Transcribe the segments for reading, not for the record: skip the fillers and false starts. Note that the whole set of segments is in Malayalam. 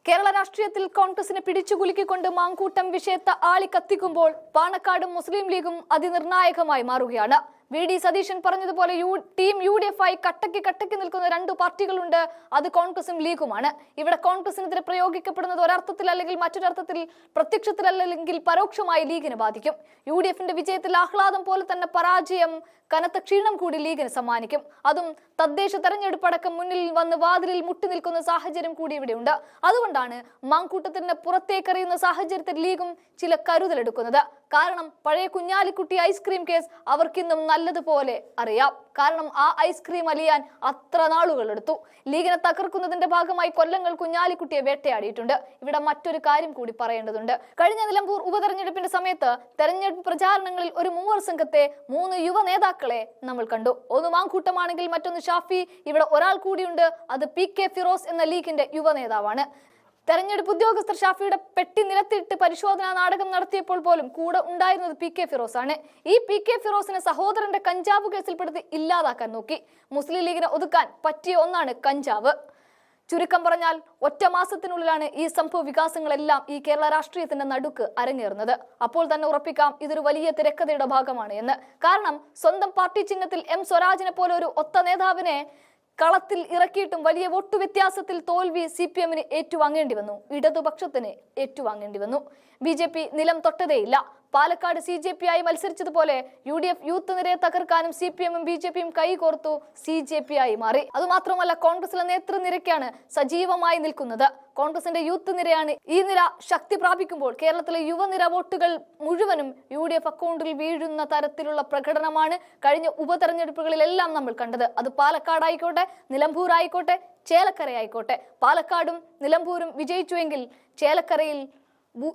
കേരള രാഷ്ട്രീയത്തിൽ കോൺഗ്രസിനെ പിടിച്ചുകുലുക്കിക്കൊണ്ട് മാങ്കൂട്ടം വിഷയത്തെ ആളിക്കത്തിക്കുമ്പോൾ പാണക്കാടും മുസ്ലിം ലീഗും അതിനിർണായകമായി മാറുകയാണ്. വി.ഡി. സതീശൻ പറഞ്ഞതുപോലെ ടീം UDF ആയി കട്ടയ്ക്ക് നിൽക്കുന്ന രണ്ട് പാർട്ടികളുണ്ട്. അത് കോൺഗ്രസും ലീഗുമാണ്. ഇവിടെ കോൺഗ്രസിനെതിരെ പ്രയോഗിക്കപ്പെടുന്നത് ഒരർത്ഥത്തിൽ അല്ലെങ്കിൽ മറ്റൊരർത്ഥത്തിൽ പ്രത്യക്ഷത്തിലല്ലെങ്കിൽ പരോക്ഷമായി ലീഗിനെ ബാധിക്കും. UDFന്റെ വിജയത്തിൽ ആഹ്ലാദം പോലെ തന്നെ പരാജയം കനത്ത ക്ഷീണം കൂടി ലീഗിന് സമ്മാനിക്കും. അതും തദ്ദേശ തെരഞ്ഞെടുപ്പ് അടക്കം മുന്നിൽ വന്ന് വാതിലിൽ മുട്ടി നിൽക്കുന്ന സാഹചര്യം കൂടി ഇവിടെയുണ്ട്. അതുകൊണ്ടാണ് മാങ്കൂട്ടത്തിന് പുറത്തേക്കറിയുന്ന സാഹചര്യത്തിൽ ലീഗും ചില കരുതലെടുക്കുന്നത്. കാരണം പഴയ കുഞ്ഞാലിക്കുട്ടി ഐസ്ക്രീം കേസ് അവർക്കിന്നും നല്ലതുപോലെ അറിയാം. കാരണം ആ ഐസ്ക്രീം അലിയാൻ അത്ര നാളുകൾ എടുത്തു. ലീഗിനെ തകർക്കുന്നതിന്റെ ഭാഗമായി കൊല്ലങ്ങൾ കുഞ്ഞാലിക്കുട്ടിയെ വേട്ടയാടിയിട്ടുണ്ട്. ഇവിടെ മറ്റൊരു കാര്യം കൂടി പറയേണ്ടതുണ്ട്. കഴിഞ്ഞ നിലമ്പൂർ ഉപതെരഞ്ഞെടുപ്പിന്റെ സമയത്ത് തെരഞ്ഞെടുപ്പ് പ്രചാരണങ്ങളിൽ ഒരു മൂവർ സംഘത്തെ 3 യുവ നേതാക്കളെ നമ്മൾ കണ്ടു. ഒന്ന് മാങ്കൂട്ടമാണെങ്കിൽ മറ്റൊന്ന് ഷാഫി. ഇവിടെ ഒരാൾ കൂടിയുണ്ട്. അത് PK ഫിറോസ് എന്ന ലീഗിന്റെ യുവ നേതാവാണ്. തെരഞ്ഞെടുപ്പ് ഉദ്യോഗസ്ഥർ ഷാഫിയുടെ പെട്ടി നിലത്തിട്ട് പരിശോധനാ നാടകം നടത്തിയപ്പോൾ പോലും കൂടെ ഉണ്ടായിരുന്നത് PK ഫിറോസ് ആണ്. ഈ PK ഫിറോസിനെ സഹോദരന്റെ കഞ്ചാവ് കേസിൽപ്പെടുത്തി ഇല്ലാതാക്കാൻ നോക്കി. മുസ്ലിം ലീഗിനെ ഒതുക്കാൻ പറ്റിയ ഒന്നാണ് കഞ്ചാവ്. ചുരുക്കം പറഞ്ഞാൽ ഒറ്റ മാസത്തിനുള്ളിലാണ് ഈ സംഭവ വികാസങ്ങളെല്ലാം ഈ കേരള രാഷ്ട്രീയത്തിന്റെ നടുക്ക് അരങ്ങേറുന്നത്. അപ്പോൾ തന്നെ ഉറപ്പിക്കാം ഇതൊരു വലിയ തിരക്കഥയുടെ ഭാഗമാണ് എന്ന്. കാരണം സ്വന്തം പാർട്ടി ചിഹ്നത്തിൽ M സ്വരാജിനെ പോലെ ഒരു ഒത്ത നേതാവിനെ കളത്തിൽ ഇറക്കിയിട്ടും വലിയ വോട്ടു വ്യത്യാസത്തിൽ തോൽവി CPM-ന് ഏറ്റുവാങ്ങേണ്ടി വന്നു. ഇടതുപക്ഷത്തിന് ഏറ്റുവാങ്ങേണ്ടി വന്നു. BJP നിലം തൊട്ടതേയില്ല. പാലക്കാട് CJP ആയി മത്സരിച്ചതുപോലെ UDF യൂത്ത് നിരയെ തകർക്കാനും CPM-ഉം BJP-യും കൈകോർത്തു CJP ആയി മാറി. അതുമാത്രമല്ല കോൺഗ്രസിലെ നേതൃനിരക്കാണ് സജീവമായി നിൽക്കുന്നത്. കോൺഗ്രസിന്റെ യൂത്ത് നിരയാണ്. ഈ നിര ശക്തി പ്രാപിക്കുമ്പോൾ കേരളത്തിലെ യുവനിര വോട്ടുകൾ മുഴുവനും UDF അക്കൗണ്ടിൽ വീഴുന്ന തരത്തിലുള്ള പ്രകടനമാണ് കഴിഞ്ഞ ഉപതെരഞ്ഞെടുപ്പുകളിലെല്ലാം നമ്മൾ കണ്ടത്. അത് പാലക്കാടായിക്കോട്ടെ, നിലമ്പൂർ ആയിക്കോട്ടെ, ചേലക്കര ആയിക്കോട്ടെ. പാലക്കാടും നിലമ്പൂരും വിജയിച്ചുവെങ്കിൽ ചേലക്കരയിൽ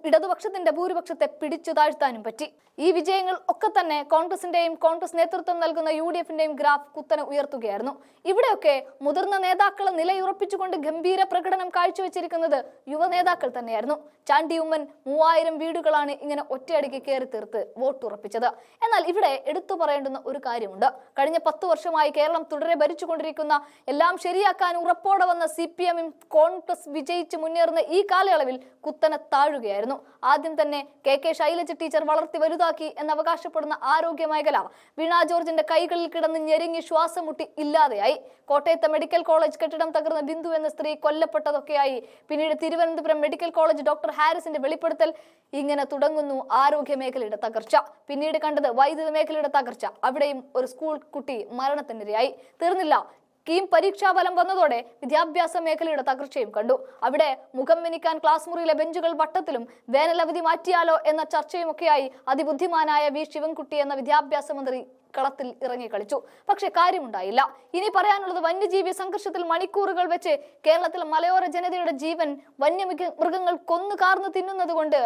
ഇടതുപക്ഷത്തിന്റെ ഭൂരിപക്ഷത്തെ പിടിച്ചു താഴ്ത്താനും പറ്റി. ഈ വിജയങ്ങൾ ഒക്കെ തന്നെ കോൺഗ്രസിന്റെയും കോൺഗ്രസ് നേതൃത്വം നൽകുന്ന UDF-ന്റെയും ഗ്രാഫ് കുത്തനെ ഉയർത്തുകയായിരുന്നു. ഇവിടെയൊക്കെ മുതിർന്ന നേതാക്കളെ നിലയുറപ്പിച്ചുകൊണ്ട് ഗംഭീര പ്രകടനം കാഴ്ചവെച്ചിരിക്കുന്നത് യുവ നേതാക്കൾ തന്നെയായിരുന്നു. ചാണ്ടി ഉമ്മൻ 3000 വീടുകളാണ് ഇങ്ങനെ ഒറ്റയടിക്ക് കയറി തീർത്ത് വോട്ടുറപ്പിച്ചത്. എന്നാൽ ഇവിടെ എടുത്തു പറയേണ്ടുന്ന ഒരു കാര്യമുണ്ട്. കഴിഞ്ഞ 10 വർഷമായി കേരളം തുടരെ ഭരിച്ചുകൊണ്ടിരിക്കുന്ന, എല്ലാം ശരിയാക്കാൻ ഉറപ്പോടെ വന്ന CPM-ഉം കോൺഗ്രസ് വിജയിച്ച് മുന്നേറുന്ന ഈ കാലയളവിൽ കുത്തനെ താഴുകയായിരുന്നു. ആദ്യം തന്നെ KK ശൈലജ ടീച്ചർ വളർത്തി വലുതാക്കി എന്നവകാശപ്പെടുന്ന ആരോഗ്യ മേഖല വീണ ജോർജിന്റെ കൈകളിൽ കിടന്ന് ഞെരുങ്ങി ശ്വാസം മുട്ടി ഇല്ലാതെയായി. കോട്ടയത്തെ മെഡിക്കൽ കോളേജ് കെട്ടിടം തകർന്ന ബിന്ദു എന്ന സ്ത്രീ കൊല്ലപ്പെട്ടതൊക്കെയായി. പിന്നീട് തിരുവനന്തപുരം മെഡിക്കൽ കോളേജ് ഡോക്ടർ ഹാരിസിന്റെ വെളിപ്പെടുത്തൽ. ഇങ്ങനെ തുടങ്ങുന്നു ആരോഗ്യ മേഖലയുടെ തകർച്ച. പിന്നീട് കണ്ടത് വൈദ്യുത മേഖലയുടെ തകർച്ച. അവിടെയും ഒരു സ്കൂൾ കുട്ടി മരണത്തിനിരയായി. തീർന്നില്ല, കീം പരീക്ഷാഫലം വന്നതോടെ വിദ്യാഭ്യാസ മേഖലയുടെ തകർച്ചയും കണ്ടു. അവിടെ മുഖം മിനിക്കാൻ ക്ലാസ് മുറിയിലെ ബെഞ്ചുകൾ വട്ടത്തിലും വേനലവധി മാറ്റിയാലോ എന്ന ചർച്ചയുമൊക്കെയായി അതിബുദ്ധിമാനായ V ശിവൻകുട്ടി എന്ന വിദ്യാഭ്യാസ മന്ത്രി കളത്തിൽ ഇറങ്ങി കളിച്ചു. പക്ഷെ കാര്യമുണ്ടായില്ല. ഇനി പറയാനുള്ളത് വന്യജീവി സംഘർഷത്തിൽ മണിക്കൂറുകൾ വെച്ച് കേരളത്തിലെ മലയോര ജനതയുടെ ജീവൻ വന്യമൃഗങ്ങൾ കൊന്നു കാർന്നു തിന്നുന്നത് കൊണ്ട്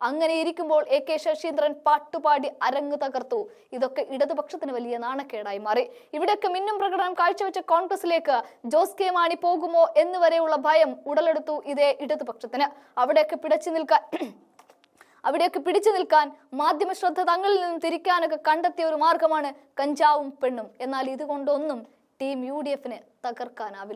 അങ്ങനെ ഇരിക്കുമ്പോൾ AK ശശീന്ദ്രൻ പാട്ടുപാടി അരങ്ങ് തകർത്തു. ഇതൊക്കെ ഇടതുപക്ഷത്തിന് വലിയ നാണക്കേടായി മാറി. ഇവിടെയൊക്കെ മിന്നും പ്രകടനം കാഴ്ചവെച്ച കോൺഗ്രസിലേക്ക് ജോസ് കെ മാണി പോകുമോ എന്നുവരെയുള്ള ഭയം ഉടലെടുത്തു ഇതേ ഇടതുപക്ഷത്തിന്. അവിടെയൊക്കെ പിടിച്ചു നിൽക്കാൻ മാധ്യമ ശ്രദ്ധ തങ്ങളിൽ നിന്നും തിരിക്കാനൊക്കെ കണ്ടെത്തിയ ഒരു മാർഗമാണ് കഞ്ചാവും പെണ്ണും. എന്നാൽ ഇതുകൊണ്ടൊന്നും ടീം UDF-ന് തകർക്കാനാവില്ല.